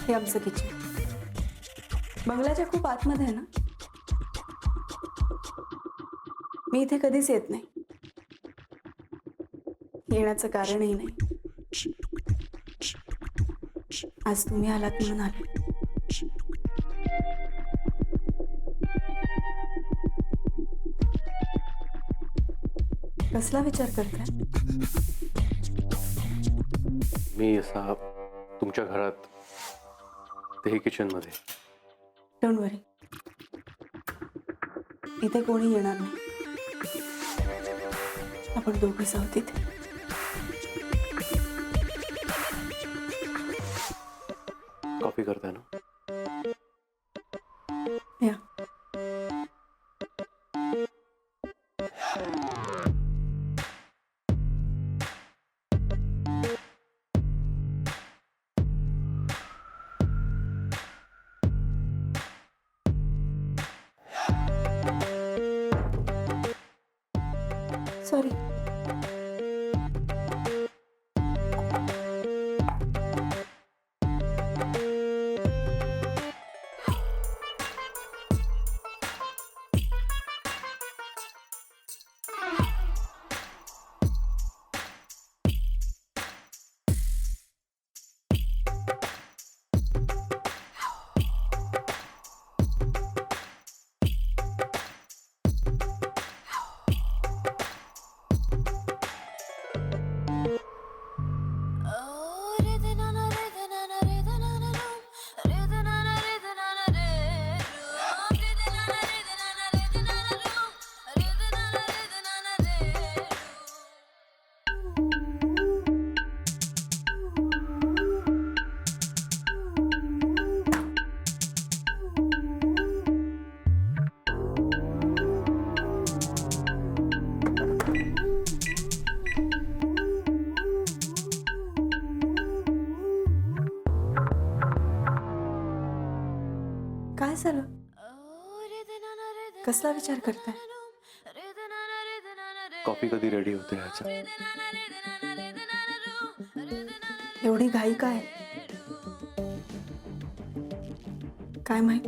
हे आमचं किचन बंगल्याच्या खूप आतमध्ये आहे ना. मी इथे कधीच येत नाही, येण्याचं कारणही नाही. आज तुम्ही आलात म्हणून आले. कसला विचार करताय? मी असा तुमच्या घरात, तेही किचन मध्ये. डोंट वरी, इथे कोणी येणार नाही. आपण दोघंच आहोत इथे. कॉफी करताय ना? या. सॉरी. काय झालं? कसला विचार करताय? कॉफी कधी रेडी होते ह्याचा? एवढी घाई काय? काय माहित,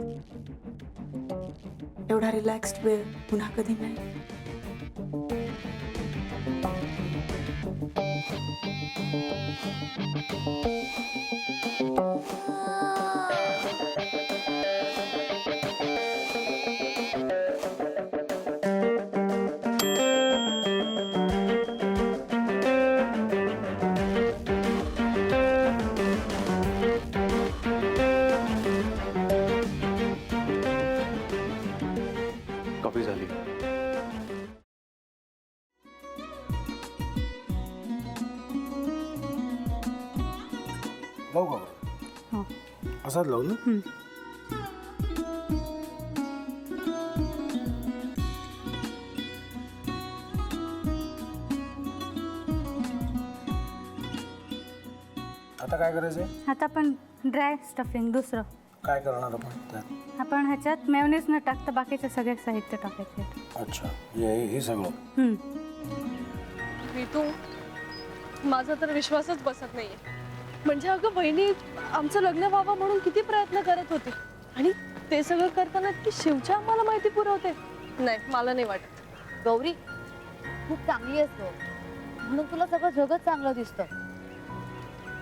एवढा रिलॅक्स्ड वेळ पुन्हा कधी नाही. कॉफी झाली. लावू का? हो. असाच लावू ना? आता काय करायचंय? आता आपण ड्राय स्टफिंग दुसरं काय करणार आपण त्यात? आपण ह्याच्यात मेयोनीज न टाकता बाकीचे सगळे साहित्य टाकायचे. अच्छा, हे सगळं. ऋतू, माझा तर विश्वासच बसत नाहीये. म्हणजे अगं बहिणी आमचं लग्न व्हावं म्हणून किती प्रयत्न करत होते आणि ते सगळं करताना की शिवच्या आम्हाला माहिती पुरवते. नाही, मला नाही वाटत. गौरी खूप चांगली आहेस गं, म्हणून तुला सगळं जगच चांगलं दिसतं.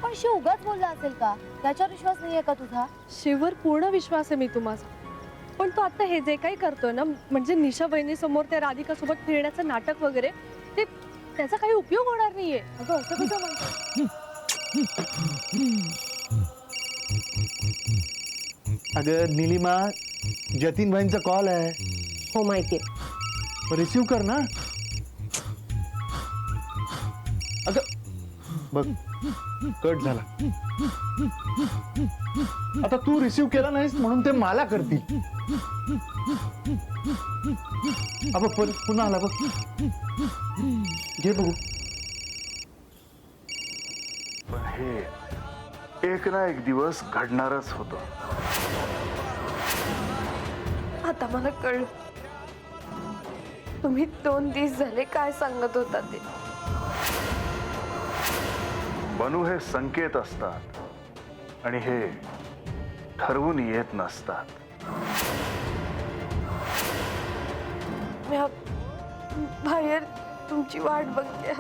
पण शिव उगाच बोलला असेल का? त्याच्यावर विश्वास नाहीये का तुझा? शिववर पूर्ण विश्वास आहे मी माझा. पण तो आता हे जे काही करतोय ना, म्हणजे निशा बहिणी समोर त्या राधिका सोबत फिरण्याचं नाटक वगैरे, ते त्याचा काही उपयोग होणार नाहीये. अगं असं कसं म्हणतो? अगं नीलिमा, जतीन भाईंचा कॉल आहे. हो माहितीये. रिसीव कर ना. अगं बघ, कट झाला. आता तू रिसीव केला नाहीस म्हणून ते मला करतील. अब पुन्हा आला बघ, घे बघू. पण हे एक ना एक दिवस घडणारच होतं. आता मला कळलं तुम्ही 2 दिवस झाले काय सांगत होता ते. बनू हे संकेत असतात आणि हे ठरवून येत नसतात. मी बाहेर तुमची वाट बघते.